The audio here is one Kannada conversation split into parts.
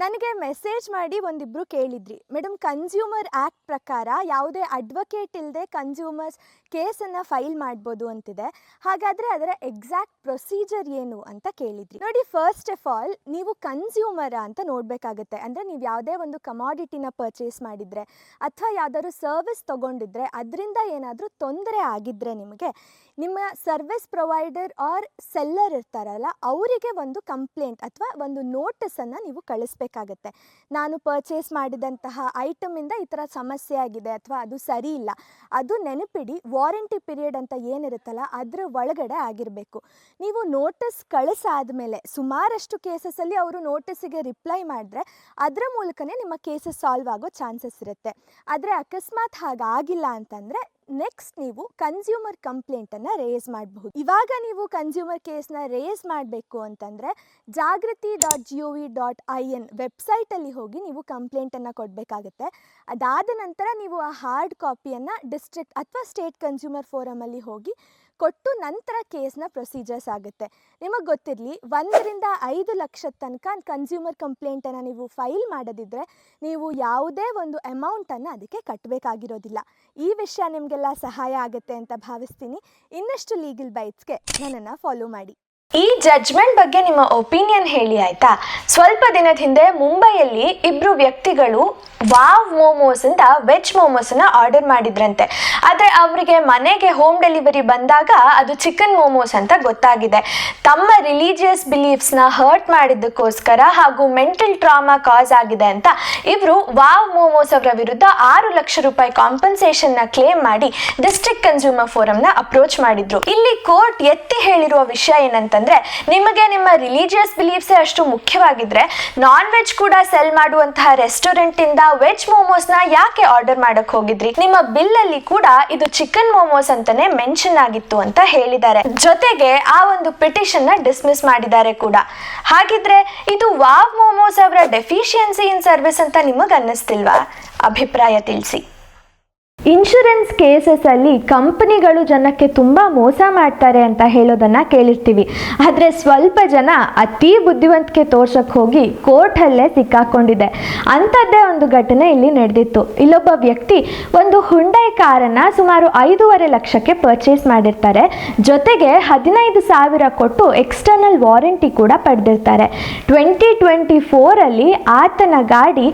ನನಗೆ ಮೆಸೇಜ್ ಮಾಡಿ ಒಂದಿಬ್ಬರು ಕೇಳಿದ್ರಿ, ಮೇಡಮ್ ಕನ್ಸ್ಯೂಮರ್ ಆ್ಯಕ್ಟ್ ಪ್ರಕಾರ ಯಾವುದೇ ಅಡ್ವೊಕೇಟ್ ಇಲ್ಲದೆ ಕನ್ಸ್ಯೂಮರ್ಸ್ ಕೇಸನ್ನು ಫೈಲ್ ಮಾಡ್ಬೋದು ಅಂತಿದೆ. ಹಾಗಾದರೆ ಅದರ ಎಕ್ಸಾಕ್ಟ್ ಪ್ರೊಸೀಜರ್ ಏನು ಅಂತ ಕೇಳಿದ್ರಿ. ನೋಡಿ, ಫಸ್ಟ್ ಆಫ್ ಆಲ್ ನೀವು ಕನ್ಸ್ಯೂಮರ ಅಂತ ನೋಡಬೇಕಾಗುತ್ತೆ. ಅಂದರೆ ನೀವು ಯಾವುದೇ ಒಂದು ಕಮಾಡಿಟಿನ ಪರ್ಚೇಸ್ ಮಾಡಿದರೆ ಅಥವಾ ಯಾವುದಾದ್ರು ಸರ್ವಿಸ್ ತೊಗೊಂಡಿದ್ರೆ ಅದರಿಂದ ಏನಾದರೂ ತೊಂದರೆ ಆಗಿದ್ದರೆ ನಿಮಗೆ ನಿಮ್ಮ ಸರ್ವಿಸ್ ಪ್ರೊವೈಡರ್ ಆರ್ ಸೆಲ್ಲರ್ ಇರ್ತಾರಲ್ಲ ಅವರಿಗೆ ಒಂದು ಕಂಪ್ಲೇಂಟ್ ಅಥವಾ ಒಂದು ನೋಟಿಸನ್ನು ನೀವು ಕಳಿಸ್ಬೇಕಾಗತ್ತೆ. ನಾನು ಪರ್ಚೇಸ್ ಮಾಡಿದಂತಹ ಐಟಮಿಂದ ಈ ಥರ ಸಮಸ್ಯೆ ಆಗಿದೆ ಅಥವಾ ಅದು ಸರಿ ಇಲ್ಲ, ಅದು ನೆನಪಿಡಿ ವಾರಂಟಿ ಪೀರಿಯಡ್ ಅಂತ ಏನಿರುತ್ತಲ್ಲ ಅದರ ಒಳಗಡೆ ಆಗಿರಬೇಕು. ನೀವು ನೋಟಿಸ್ ಕಳಿಸಾದ್ಮೇಲೆ ಸುಮಾರಷ್ಟು ಕೇಸಸಲ್ಲಿ ಅವರು ನೋಟಿಸಿಗೆ ರಿಪ್ಲೈ ಮಾಡಿದ್ರೆ ಅದರ ಮೂಲಕನೇ ನಿಮ್ಮ ಕೇಸಸ್ ಸಾಲ್ವ್ ಆಗೋ ಚಾನ್ಸಸ್ ಇರುತ್ತೆ. ಆದರೆ ಅಕಸ್ಮಾತ್ ಹಾಗಾಗಿಲ್ಲ ಅಂತಂದರೆ ನೆಕ್ಸ್ಟ್ ನೀವು ಕನ್ಸ್ಯೂಮರ್ ಕಂಪ್ಲೇಂಟನ್ನು ರೇಸ್ ಮಾಡಬಹುದು. ಇವಾಗ ನೀವು ಕನ್ಸ್ಯೂಮರ್ ಕೇಸ್ನ ರೇಸ್ ಮಾಡಬೇಕು ಅಂತಂದರೆ jagrati.gov.in ವೆಬ್ಸೈಟಲ್ಲಿ ಹೋಗಿ ನೀವು ಕಂಪ್ಲೇಂಟನ್ನು ಕೊಡಬೇಕಾಗುತ್ತೆ. ಅದಾದ ನಂತರ ನೀವು ಆ ಹಾರ್ಡ್ ಕಾಪಿಯನ್ನು ಡಿಸ್ಟ್ರಿಕ್ಟ್ ಅಥವಾ ಸ್ಟೇಟ್ ಕನ್ಸ್ಯೂಮರ್ ಫೋರಮಲ್ಲಿ ಹೋಗಿ ಕೊಟ್ಟು ನಂತರ ಕೇಸ್ನ ಪ್ರೊಸೀಜರ್ಸ್ ಆಗುತ್ತೆ. ನಿಮಗೆ ಗೊತ್ತಿರಲಿ, 1 ರಿಂದ 5 ಲಕ್ಷದ ತನಕ ಕನ್ಸ್ಯೂಮರ್ ಕಂಪ್ಲೇಂಟನ್ನು ನೀವು ಫೈಲ್ ಮಾಡೋದಿದ್ರೆ ನೀವು ಯಾವುದೇ ಒಂದು ಅಮೌಂಟನ್ನು ಅದಕ್ಕೆ ಕಟ್ಟಬೇಕಾಗಿರೋದಿಲ್ಲ. ಈ ವಿಷಯ ನಿಮಗೆಲ್ಲ ಸಹಾಯ ಆಗುತ್ತೆ ಅಂತ ಭಾವಿಸ್ತೀನಿ. ಇನ್ನಷ್ಟು ಲೀಗಲ್ ಬೈಟ್ಸ್ಗೆ ನನ್ನನ್ನು ಫಾಲೋ ಮಾಡಿ. ಈ ಜಡ್ಜ್ಮೆಂಟ್ ಬಗ್ಗೆ ನಿಮ್ಮ ಒಪಿನಿಯನ್ ಹೇಳಿ ಆಯ್ತಾ. ಸ್ವಲ್ಪ ದಿನದ ಹಿಂದೆ ಮುಂಬೈಯಲ್ಲಿ ಇಬ್ರು ವ್ಯಕ್ತಿಗಳು ವಾವ್ ಮೋಮೋಸ್ ಅಂತ ವೆಜ್ ಮೋಮೋಸನ್ನ ಆರ್ಡರ್ ಮಾಡಿದ್ರಂತೆ. ಆದರೆ ಅವರಿಗೆ ಮನೆಗೆ ಹೋಮ್ ಡೆಲಿವರಿ ಬಂದಾಗ ಅದು ಚಿಕನ್ ಮೋಮೋಸ್ ಅಂತ ಗೊತ್ತಾಗಿದೆ. ತಮ್ಮ ರಿಲಿಜಿಯಸ್ ಬಿಲೀಫ್ಸ್ನ ಹರ್ಟ್ ಮಾಡಿದ್ದಕ್ಕೋಸ್ಕರ ಹಾಗೂ ಮೆಂಟಲ್ ಟ್ರಾಮಾ ಕಾಸ್ ಆಗಿದೆ ಅಂತ ಇವರು ವಾವ್ ಮೋಮೋಸ್ ಅವರ ವಿರುದ್ಧ 6 ಲಕ್ಷ ರೂಪಾಯಿ ಕಾಂಪನ್ಸೇಷನ್ನ ಕ್ಲೇಮ್ ಮಾಡಿ ಡಿಸ್ಟ್ರಿಕ್ಟ್ ಕನ್ಸ್ಯೂಮರ್ ಫೋರಮ್ನ ಅಪ್ರೋಚ್ ಮಾಡಿದ್ರು. ಇಲ್ಲಿ ಕೋರ್ಟ್ ಎತ್ತಿ ಹೇಳಿರುವ ವಿಷಯ ಏನಂತಂದ್ರೆ, ನಿಮಗೆ ನಿಮ್ಮ ರಿಲಿಜಿಯಸ್ ಬಿಲೀಫ್ಸೇ ಅಷ್ಟು ಮುಖ್ಯವಾಗಿದ್ರೆ ನಾನ್ ವೆಜ್ ಕೂಡ ಸೆಲ್ ಮಾಡುವಂತಹ ರೆಸ್ಟೋರೆಂಟ್ ಇಂದ ವೆಜ್ ಮೋಮೋಸ್ನ ಯಾಕೆ ಆರ್ಡರ್ ಮಾಡಕ್ ಹೋಗಿದ್ರಿ? ನಿಮ್ಮ ಬಿಲ್ ಅಲ್ಲಿ ಕೂಡ ಇದು ಚಿಕನ್ ಮೋಮೋಸ್ ಅಂತಾನೆ ಮೆನ್ಷನ್ ಆಗಿತ್ತು ಅಂತ ಹೇಳಿದ್ದಾರೆ. ಜೊತೆಗೆ ಆ ಒಂದು ಪಿಟಿಷನ್ ನ ಡಿಸ್ಮಿಸ್ ಮಾಡಿದ್ದಾರೆ ಕೂಡ. ಹಾಗಿದ್ರೆ ಇದು ವಾವ್ ಮೋಮೋಸ್ ಅವರ ಡೆಫಿಷಿಯನ್ಸಿ ಇನ್ ಸರ್ವಿಸ್ ಅಂತ ನಿಮಗೆ ಅನ್ನಿಸ್ತಿಲ್ವಾ? ಅಭಿಪ್ರಾಯ ತಿಳಿಸಿ. ಇನ್ಶೂರೆನ್ಸ್ ಕೇಸಸಲ್ಲಿ ಕಂಪನಿಗಳು ಜನಕ್ಕೆ ತುಂಬ ಮೋಸ ಮಾಡ್ತಾರೆ ಅಂತ ಹೇಳೋದನ್ನು ಕೇಳಿರ್ತೀವಿ. ಆದರೆ ಸ್ವಲ್ಪ ಜನ ಅತಿ ಬುದ್ಧಿವಂತಿಕೆ ತೋರ್ಸಕ್ಕೆ ಹೋಗಿ ಕೋರ್ಟಲ್ಲೇ ಸಿಕ್ಕಾಕೊಂಡಿದೆ. ಅಂಥದ್ದೇ ಒಂದು ಘಟನೆ ಇಲ್ಲಿ ನಡೆದಿತ್ತು. ಇಲ್ಲೊಬ್ಬ ವ್ಯಕ್ತಿ ಒಂದು ಹುಂಡೈ ಕಾರನ್ನು ಸುಮಾರು 5.5 ಲಕ್ಷಕ್ಕೆ ಪರ್ಚೇಸ್ ಮಾಡಿರ್ತಾರೆ. ಜೊತೆಗೆ 15,000 ಕೊಟ್ಟು ಎಕ್ಸ್ಟರ್ನಲ್ ವಾರಂಟಿ ಕೂಡ ಪಡೆದಿರ್ತಾರೆ. 2024 ಆತನ ಗಾಡಿ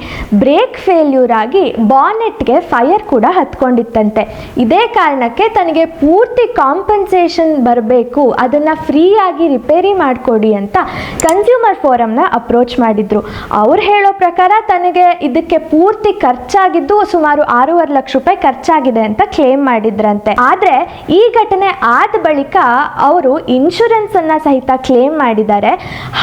ಬ್ರೇಕ್ ಫೇಲ್ಯೂರ್ ಆಗಿ ಬಾನೆಟ್ಗೆ ಫೈರ್ ಕೂಡ ಕೊಂಡಿತ್ತಂತೆ. ಇದೇ ಕಾರಣಕ್ಕೆ ತನಗೆ ಪೂರ್ತಿ ಕಾಂಪನ್ಸೇಷನ್ ಬರಬೇಕು, ಅದನ್ನು ಫ್ರೀಯಾಗಿ ರಿಪೇರಿ ಮಾಡಿಕೊಡಿ ಅಂತ ಕನ್ಸ್ಯೂಮರ್ ಫೋರಮ್ನ ಅಪ್ರೋಚ್ ಮಾಡಿದ್ರು. ಅವ್ರು ಹೇಳೋ ಪ್ರಕಾರ ತನಗೆ ಇದಕ್ಕೆ ಪೂರ್ತಿ ಖರ್ಚಾಗಿದ್ದು ಸುಮಾರು 6.5 ಲಕ್ಷ ರೂಪಾಯಿ ಖರ್ಚಾಗಿದೆ ಅಂತ ಕ್ಲೇಮ್ ಮಾಡಿದ್ರಂತೆ. ಆದರೆ ಈ ಘಟನೆ ಆದ ಬಳಿಕ ಅವರು ಇನ್ಶೂರೆನ್ಸ್ ಅನ್ನ ಸಹಿತ ಕ್ಲೇಮ್ ಮಾಡಿದ್ದಾರೆ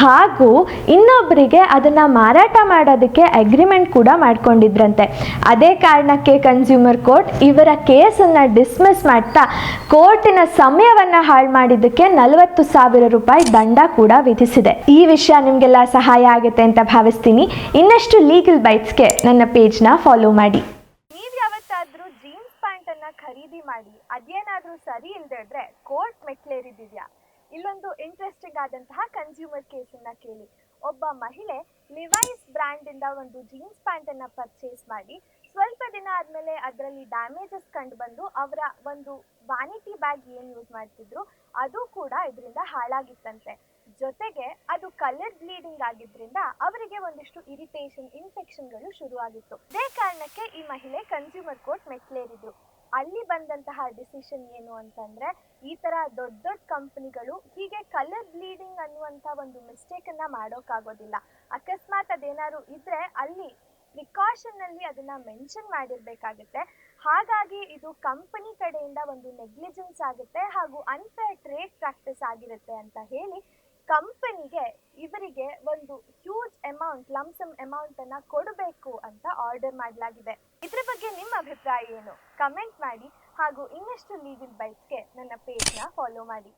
ಹಾಗೂ ಇನ್ನೊಬ್ಬರಿಗೆ ಅದನ್ನ ಮಾರಾಟ ಮಾಡೋದಕ್ಕೆ ಅಗ್ರಿಮೆಂಟ್ ಕೂಡ ಮಾಡ್ಕೊಂಡಿದ್ರಂತೆ. ಅದೇ ಕಾರಣಕ್ಕೆ ಕನ್ಸ್ಯೂಮರ್ ಕೋರ್ಟ್ ಇವರ ಕೇಸನ್ನು ಡಿಸ್ಮಿಸ್ ಮಾಡ್ತಾ ಕೋರ್ಟಿನ ಸಮಯವನ್ನು ಹಾಳು ಮಾಡಿದ್ದಕ್ಕೆ 40,000 ರೂಪಾಯಿ ದಂಡ ಕೂಡ ವಿಧಿಸಿದೆ. ಈ ವಿಷಯ ನಿಮಗೆಲ್ಲ ಸಹಾಯ ಆಗುತ್ತೆ ಅಂತ ಭಾವಿಸ್ತೀನಿ. ಇನ್ನಷ್ಟು ಲೀಗಲ್ ಬೈಟ್ಸ್ಗೆ ನನ್ನ ಪೇಜ್ನ ಫಾಲೋ ಮಾಡಿ. ನೀವು ಯಾವತ್ತಾದರೂ ಜೀನ್ಸ್ ಪ್ಯಾಂಟನ್ನು ಖರೀದಿ ಮಾಡಿ ಅದೇನಾದರೂ ಸರಿ ಇಲ್ಲದೆ ಇದ್ರೆ ಕೋರ್ಟ್ ಮೆಟ್ಲೇರಿದೆಯಾ? ಇಲ್ಲೊಂದು ಇಂಟ್ರೆಸ್ಟಿಂಗ್ ಆದಂತಹ ಕನ್ಸ್ಯೂಮರ್ ಕೇಸನ್ನು ಕೇಳಿ. ಒಬ್ಬ ಮಹಿಳೆ ಲಿವೈಸ್ ಬ್ರ್ಯಾಂಡಿಂದ ಒಂದು ಜೀನ್ಸ್ ಪ್ಯಾಂಟನ್ನು ಪರ್ಚೇಸ್ ಮಾಡಿ ಸ್ವಲ್ಪ ದಿನ ಆದಮೇಲೆ ಅದರಲ್ಲಿ ಡ್ಯಾಮೇಜಸ್ ಕಂಡು ಬಂದು ಅವರ ಒಂದು ವ್ಯಾನಿಟಿ ಬ್ಯಾಗ್ ಏನು ಯೂಸ್ ಮಾಡ್ತಿದ್ರು ಅದು ಕೂಡ ಇದರಿಂದ ಹಾಳಾಗಿತ್ತಂತೆ. ಜೊತೆಗೆ ಅದು ಕಲರ್ ಬ್ಲೀಡಿಂಗ್ ಆಗಿದ್ರಿಂದ ಅವರಿಗೆ ಒಂದಿಷ್ಟು ಇರಿಟೇಷನ್, ಇನ್ಫೆಕ್ಷನ್ಗಳು ಶುರುವಾಗಿತ್ತು. ಇದೇ ಕಾರಣಕ್ಕೆ ಈ ಮಹಿಳೆ ಕನ್ಸ್ಯೂಮರ್ ಕೋರ್ಟ್ ಮೆಟ್ಲೇರಿದ್ರು. ಅಲ್ಲಿ ಬಂದಂತಹ ಡಿಸಿಷನ್ ಏನು ಅಂತಂದ್ರೆ, ಈ ತರ ದೊಡ್ಡ ದೊಡ್ಡ ಕಂಪನಿಗಳು ಹೀಗೆ ಕಲರ್ ಬ್ಲೀಡಿಂಗ್ ಅನ್ನುವಂಥ ಒಂದು ಮಿಸ್ಟೇಕನ್ನು ಮಾಡೋಕ್ಕಾಗೋದಿಲ್ಲ. ಅಕಸ್ಮಾತ್ ಅದೇನಾದ್ರು ಇದ್ರೆ ಅಲ್ಲಿ ಪ್ರಿಕಾಷನ್ನಲ್ಲಿ ಅದನ್ನ ಮೆನ್ಷನ್ ಮಾಡಿರಬೇಕಾಗುತ್ತೆ. ಹಾಗಾಗಿ ಇದು ಕಂಪನಿ ಕಡೆಯಿಂದ ಒಂದು ನೆಗ್ಲಿಜೆನ್ಸ್ ಆಗುತ್ತೆ ಹಾಗೂ ಅನ್ಫೇರ್ ಟ್ರೇಡ್ ಪ್ರಾಕ್ಟೀಸ್ ಆಗಿರುತ್ತೆ ಅಂತ ಹೇಳಿ ಕಂಪನಿಗೆ ಇವರಿಗೆ ಒಂದು ಹ್ಯೂಜ್ ಅಮೌಂಟ್, ಲಂಸಮ್ ಅಮೌಂಟ್ ಅನ್ನ ಕೊಡಬೇಕು ಅಂತ ಆರ್ಡರ್ ಮಾಡಲಾಗಿದೆ. ಇದ್ರ ಬಗ್ಗೆ ನಿಮ್ಮ ಅಭಿಪ್ರಾಯ ಏನು? ಕಮೆಂಟ್ ಮಾಡಿ ಹಾಗೂ ಇನ್ನಷ್ಟು ಲೀಗಲ್ ಬೈಟ್ಸ್ಗೆ ನನ್ನ ಪೇಜ್ನ ಫಾಲೋ ಮಾಡಿ.